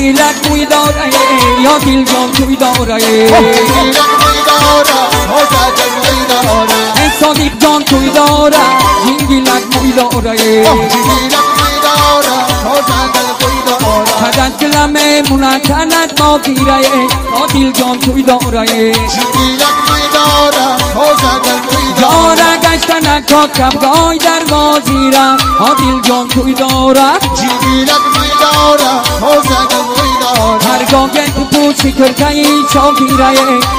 جمیلک موی داره یا دل جان توی داره جمیلک موی داره حسن موی داره صادق جان توی داره جمیلک موی داره جمیلک موی داره حسن موی داره کدت کلمه منکنت ما گیره عادل جان توی داره جمیلک موی داره حسن موی داره داره گشتن اکا کبگای در وازیره عادل جان توی داره جمیلک موی داره حسن موی داره هرگاه تو پوچی کرکهی چاگیره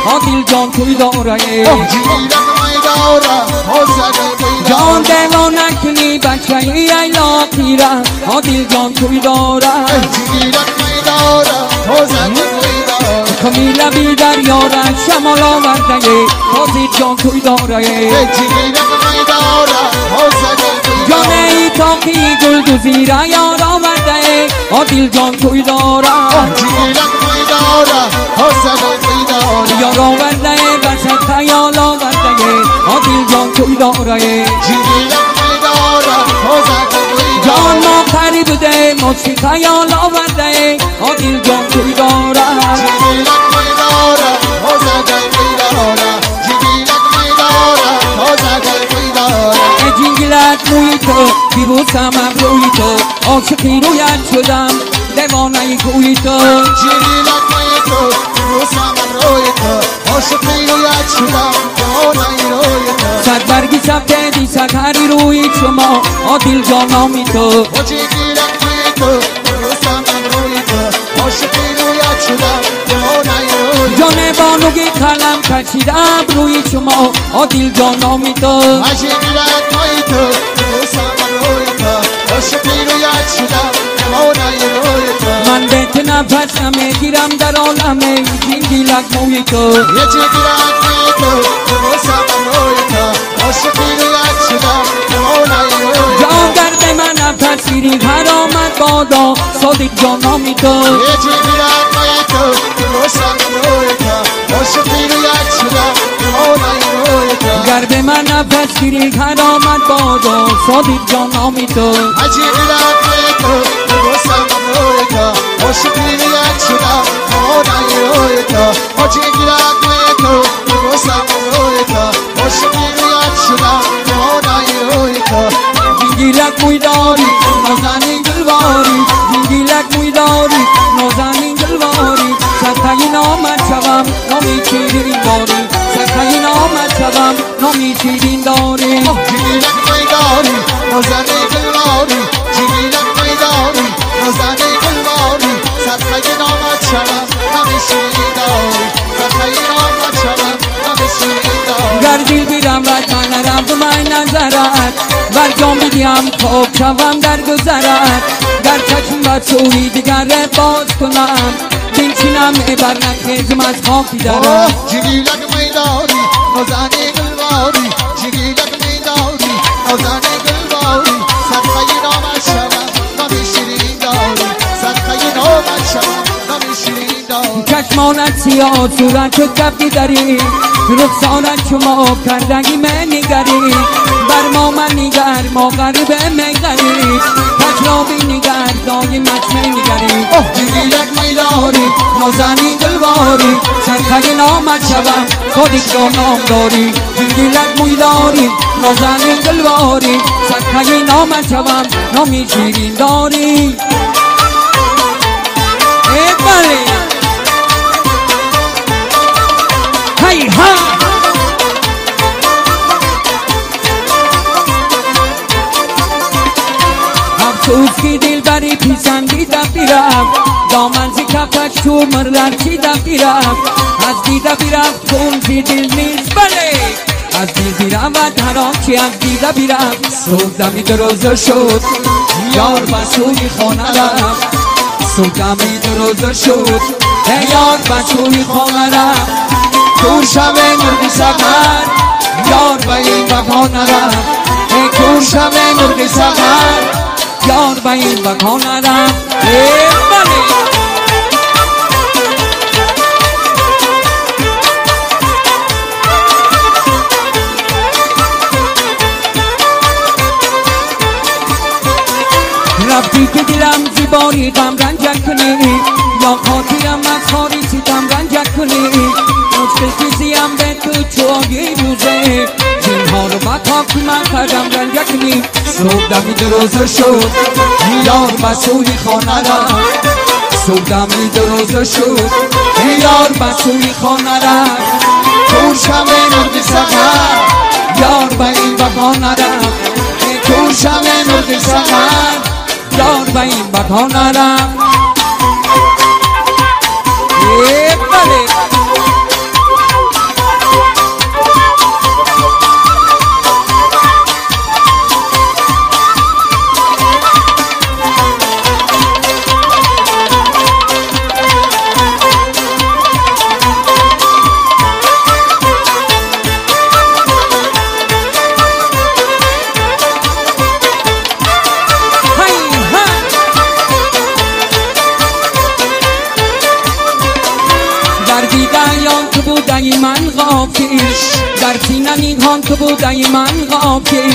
عادل جان توی داره جمیلک موی داره حسن موی جان داره دلو نکنی بچه ای لاقیره عادل جان توی داره جمیلک موی داره حسن موی داره کمیله بی در یارد شمال آورده عادل جان توی داره جمیلک موی داره حسن موی جان داره ای تاقی گل گزیره یار آورده عادل جان توی داره جمیلک موی داره حسن موی داره یار آورده بسد خیال آورده عادل جان توی داره جمیلک موی داره حسن موی جان داره ما قریب بوده مچی خیال آورده عادل جان توی داره جمیلک موی داره حسن موی داره جمیلک موی داره حسن موی داره جنگلت موی تو بیروسم روی تو عاشقی رویت شدم دیوانه کوی تو جمیلک موی تو روسم روی تو عاشقی رویت شدم دیوانه روی تو صد برگی سبته دی سکری روی شما عادل جان نامی تو جمیلک موی تو روسم روی تو عاشقی رویت شدم دیوانه روی تو جان بانوگی قلم کشیدم روی شما عادل جان نامی تو جمیلک موی تو روسم روی تو عاشقی رویت شدم دیوانه روی تو من به نفس نمیگیرم در عالمه جنگلک موی تو جمیلک موی تو روسم روی تو عاشقی رویت شدم دیوانه روی تو جان درد من نفس گیری هر آمد بادا صادق جان نامی تو جمیلک موی تو روسم روی تو عاشقی رویت شدم دیوانه روی تو گر به من نفس گیری هر آمد بادا صادق جان نامی تو جمیلک موی تو روسم روی تو عاشقی رویت شدم دیوانه روی تو جمیلک موی تو روسم روی تو عاشقی رویت شدم دیوانه روی تو جنگلک موی داری نازنین دلواری جنگلک موی داری نازنین دلواری سرخی نامد شوم نامی چیرین داری سرخی نامد شوم نامی چیرین داری جمیلک موی داری نازنین دلواری جمیلک موی داری نازنین دلواری سرخی نامد شوم نامی شیرین داری سرخی نامد شوم نامی شیرین داری گر دل بیرم رد من نرم به من نظرت ور جان بدیم خواب شوم در گذرت گر چشم بر سوی دیگر باز کنم بنشینم بر نخیزم از خاکی درم جمیلک موی داری نازنین دلواری جمیلک موی داری نازنین دلواری سرخی نامد شوم نامی شیرین داری سرخی نامد شوم نامی شیرین داری چشمانت سیاه صورت کفی داری رخسانت شما کردگی من نگری بر ما من نگر ما غریبه مگری تجرابی نگر دایمت من نگری جمیلک موی داری نازنین دلواری سرخی نامد شوم صادق جان نام داری جمیلک موی داری نازنین دلواری سرخی نامد شوم نامی شیرین داری بله هی ها افسوس کی دل بری پیسندیده بیرم دامن زی کفش تو مرلر چیده بیرم از دیده بیرم کن زی دل نیست بله از دل بیرم و هر آنچه از دیده بیرم صبح دروزه شد یار بسوی خانه رم صبح دروزه شد یار بسوی خانه رم دور شوه مرغ سفر یار به این مکان نرم دور شوه مرغ سفر یار به این مکان نرم بله رفتی که دلم زیباری غم رنجک کنی یا خاطرم از خاری سیتم رنجک کنی مشکل کیزیم به تو چوگی روزه زینها رو بطا که من کردم رنجک کنی صبح دمید روزه شد یار بسوی خانه را صبح دمید روزه شد یار بسوی خانه را کورشم مرد سخر یار به این بخانه را کورشم مرد سخر یار به این بخانه را بله بودای من غافل در سینه نیهان تو بودای من غافل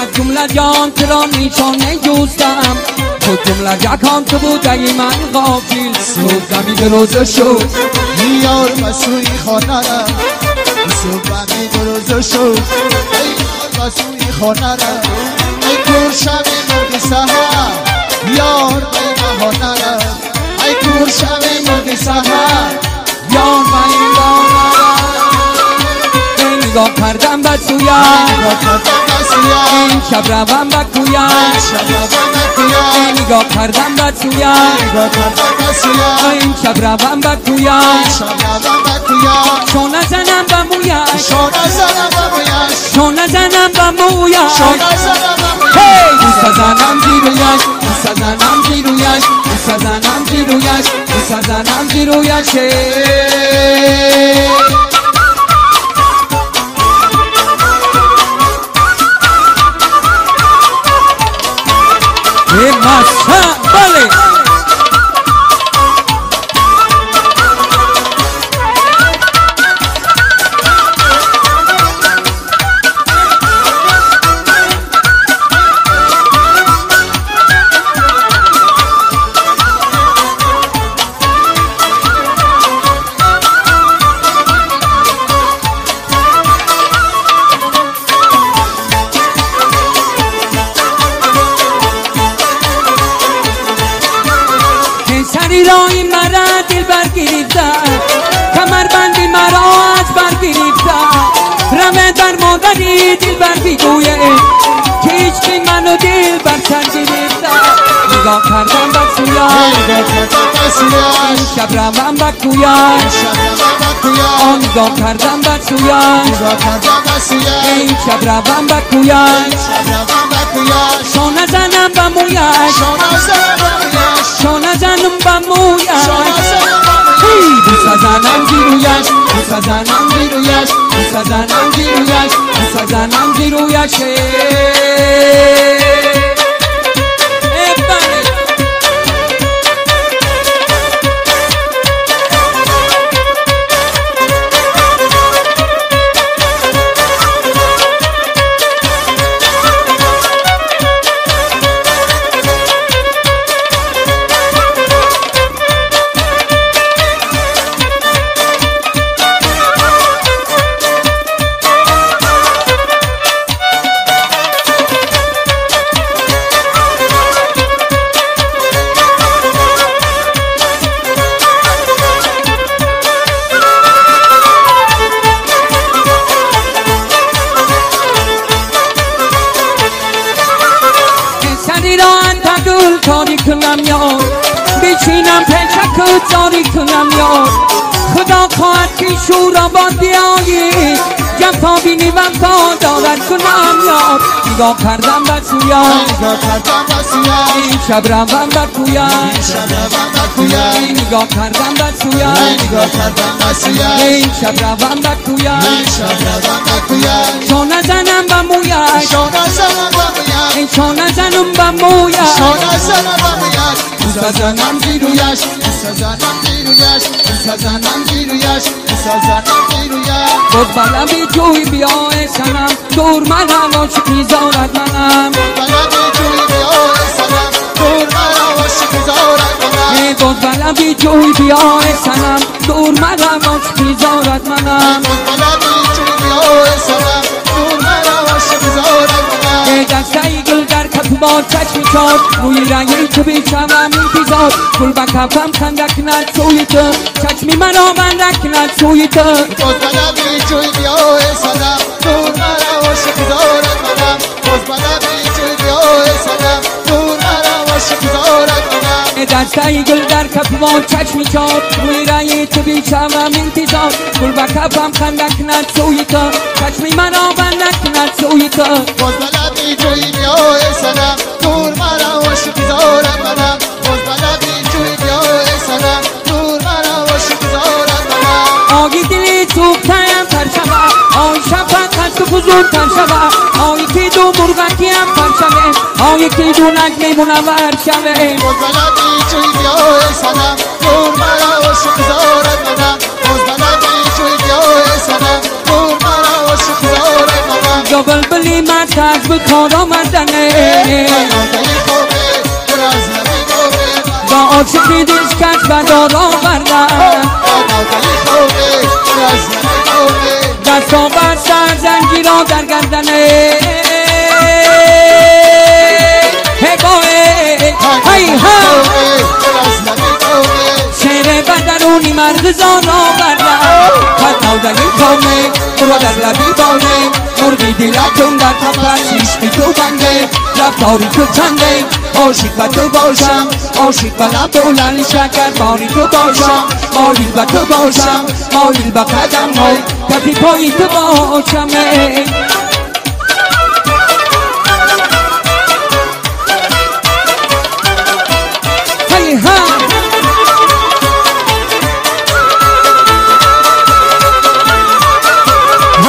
از جمله جان تو را نیشانه جستم تو جمله جکان تو بودای من غافل صبح دمید روزه شد یار بسوی خانه را صبح دمید روزه شد یار بسوی خانه را ای کورشم مرد سحر یار به بهانه را ای کورشم مرد سحر یار به این بهانه را نگاه کردم به سویم این شب روم به کویم نگاه کردم به سویم این شب روم به کویم شانه زنم به مویش شانه زنم به مویش دوست زنم زیرویش دوست زنم زیرویش دوست زنم زیرویش دوست زنم زیرویش بله رای مرا دل برگیریده کمر بندی مرا از برگیریده رمه در مادری دل بر بیگویه که هیچکی منو دل بر سر گیریده نگاه کردم به سویم این شب روم به کویم نگاه کردم به سویم این شب روم به کویم شانه زنم به مویش شانه زنم به مویش دوست زنم زیرویش دوست زنم زیرویش دوست زنم زیرویش دوست زنم زیرویش کاری کنم یار بچینم پشک و جاری کنم یار خدا خواهد که شور آباد بیایی جفا بینی وفا دارد کنم یار نگاه کردم به سویم این شب روم به کویم نگاه کردم به سویم این شب روم به کویم شانه زنم به مویش این شانه زنم به مویش دوست زنم زیرویش دوست زنم زیرویش دوست زنم زیرویش دوست زنم زیرویش بود بلم بی جوی بیای سنم دور منم عاشقی زارد منم بود بلم بلبی جوی بیا سنم دور مرم عاشقی زارت منم دسته گل در کف با چشم چار روی رنگی تو بیشم انتظار گل با کفم خندک ند سوی تو چشمی مرا بندک ند سوی تو بلبی جوی بیا سنم دور مرم عاشقی زارت منم بلبی جوی بیا سنم دور مرم عاشقی زارت منم دسته گل در کف با چشم چار روی رنگی تو بیشم انتظار گل با کفم خندک ند سوی تو چشمی مرا بندک ند سوی تو بلبی جوی بیا سنم دور مرم عاشقی زارت منم بلبی جوی بیا سنم دور مرم عاشقی زارت منم آگی دلی سوختایم پر شود آی شفق خست و فزون پر شود آی که دو مرغکی هم پر شود آی که دو نگمی منور شود بلبی جوی بیا سنم دور مرم عاشقی زارت منم بلبی جوی بیا سنم دور مرم عاشقی زارت منم یا بلبلی مرتز به کار آمدنه با عاشقی دشکش و دار آوردن دستا بر سر زنجیر را در گردنه هی ها شعر بدرونی مرد زان آوردن خط نودنی کامه برو در لبی بانه مرغی دیلتون در کفت عشقی تو بنده رفتاری تو چنده عاشق و تو باشم عاشق و لب و لعل شکر باری تو باشم مایل و تو باشم مایل و قدم های کفی پایی تو باشم هی ها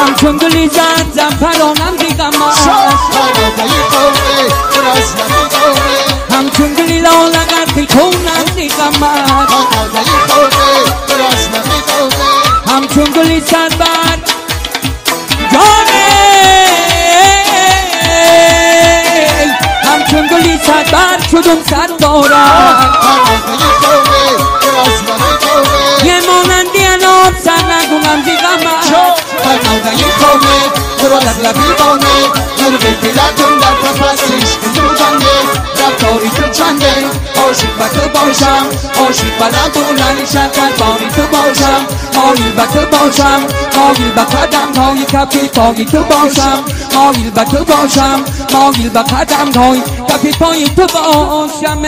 همچون گلی زد زنفرانم دیگم همچون گلی لالگر پیکونم دیگم همچون گلی زد بر جانه همچون گلی زد بر شدم سر دارم یه مانندی اناب سر نگونم دیگم فرناودنی کامه برو در لبی بانه مرغی دیلتون در کفت عشق تو بنده رفتاری تو چنده عاشق و تو باشم عاشق و لب و لعل شکر باری تو باشم مایل و تو باشم مایل و قدم های کفی پای تو باشم مایل و تو باشم مایل و قدم های کفی پای تو باشم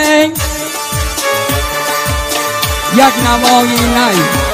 یک نوایی نی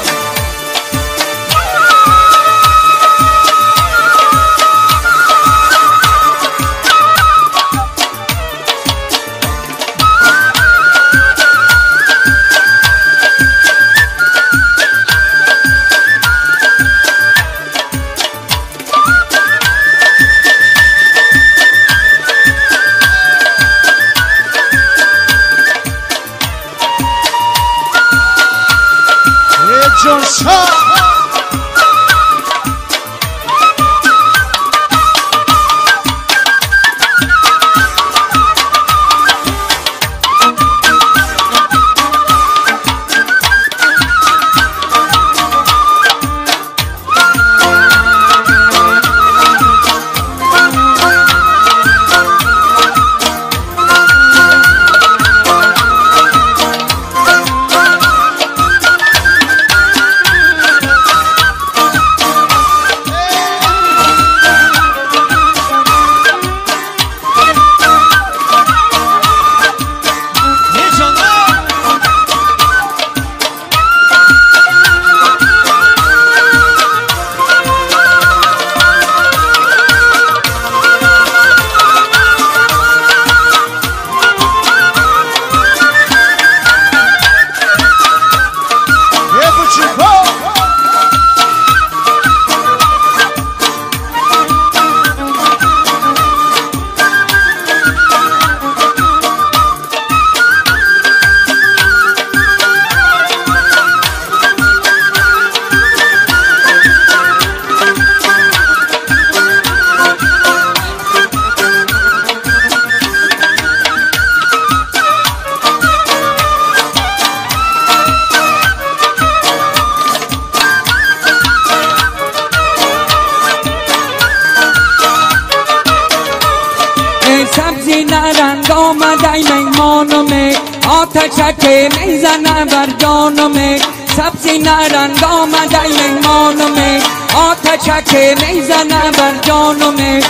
آمده میمانمه آتشک میزنه بر جانمه سبزی نرنگ آمده میمانمه آتشک میزنه بر جانمه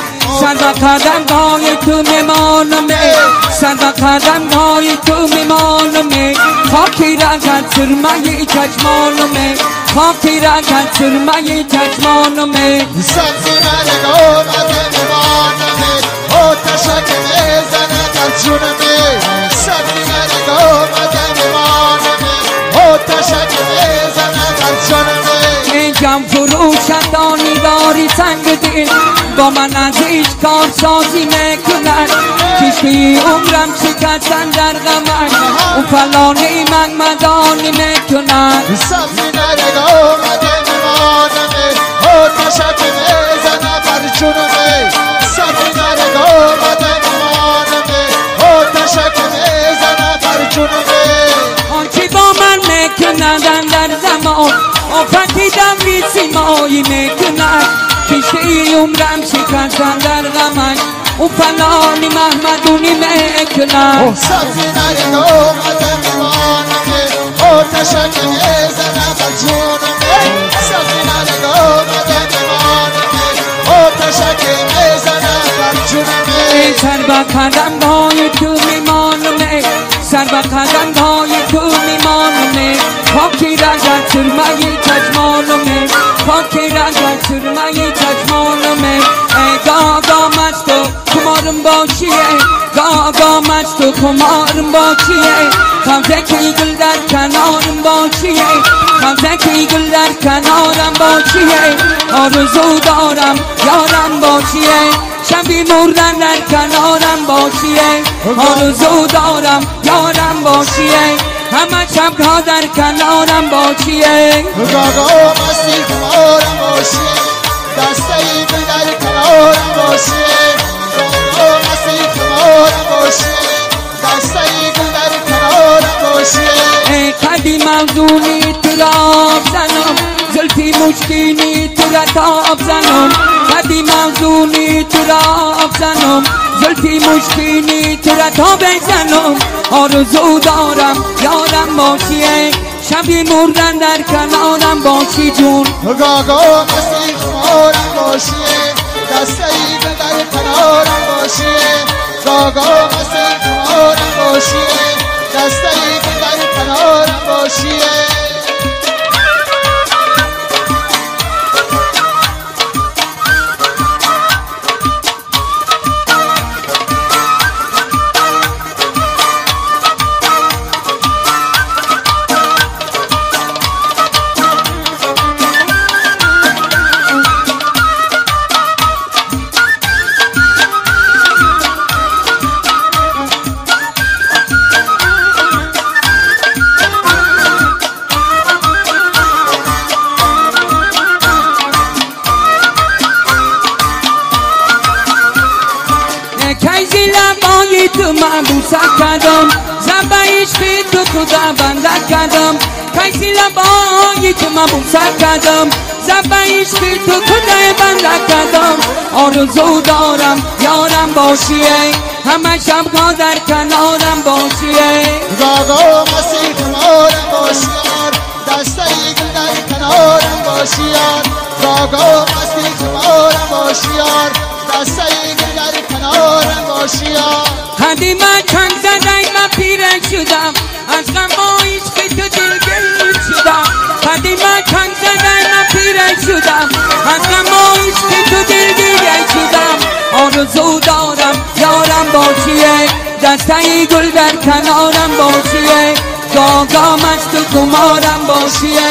سر به قدم های تو میمانمه سر به قدم های تو میمانمه خاکی رنگت سرمه چشمانمه خاکی رنگت سرمه چشمانمه سبزی نرنگ آمده میمانمه آتشک میزنه در جونمه سبزی نرنگ آمده میمانمه آتشک میزنه در جونمه جم فروشتانی داری سنگ دل با من از هیچ کار سازی میکنن کشتی عمرم شکستن در غمک اون فلانی من مدانی میکنن سبزی نرنگ آمده میمانمه آتشک میزنه بر جونمه سبزی نرنگ آمده میمانمه آتشک میزنه بر جونمه آنچه با من میکنن در زمان آفتیدم بی سیمایی میکنن کشتی عمرم شکستن در غمک اون فلانی محمدونی میکنن سبزی نرنگ آمده میمانمه آتشک میزنه بر جونمه سبزی نرنگ آمده میمانمه آتشک میزنه بر جونمه سر به قدم های تو میمانمه سر به قدم های تو میمانمه خاکی رنگت سرمه چشمانمه خاکی رنگت سرمه چشمانمه گاه مست و کمارم باشیه گاه مست و کمارم باشیه خمزه کی گل در کنارم باشیه خمزه کی گل در کنارم باشیه آرزو دارم یارم باشیه شبی مردن در کنارم باشیه آرزو دارم یارم باشیه همه شبها در کنارم باشیه گاگا مستی کمارم باشیه دسته گل در کنارم باشیه گاگا مستی کمارم باشیه دسته گل در کنارم باشیه قدی موزونی تو را زنم زلفی مشکینی تو را تاب زنم قدی موزونی تو را زنم زلفی مشکینی تو را تاب زنم آرزو دارم یارم باشیه شبی مردن در کنارم باشی جون گاگا مستی کمارم باشیه دسته گل در کنارم باشیه گاگا مستی کمارم باشیه دسته گل در کنارم باشیه کیزی لبایی تو من بوسه کردم زنبه عشقی تو خدا بنده کردم کیزی لبایی تو من بوسه کردم زنبه عشقی تو خدا بنده کردم آرزو دارم یارم باشیه همه شبها در کنارم باشیه گاگا مستی کمارم باشیار دسته گل در کنارم باشیار گاگا مستی کمارم باشیار دسته گل در کنارم باشیار قدیما چند زدی من پیره شدم از غم با عشق تو دلگیر شدم قدیما چند زدی من پیره شدم از غم با عشق تو دلگیر شدم آرزو دارم یارم باشیه دسته گل در کنارم باشیه گاگا مست و کمارم باشیه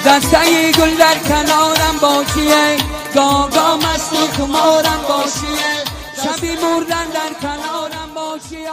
دسته گل در کنارم باشیه گاگا مست و کمارم باشیه شبی مردن در کنارم باشیه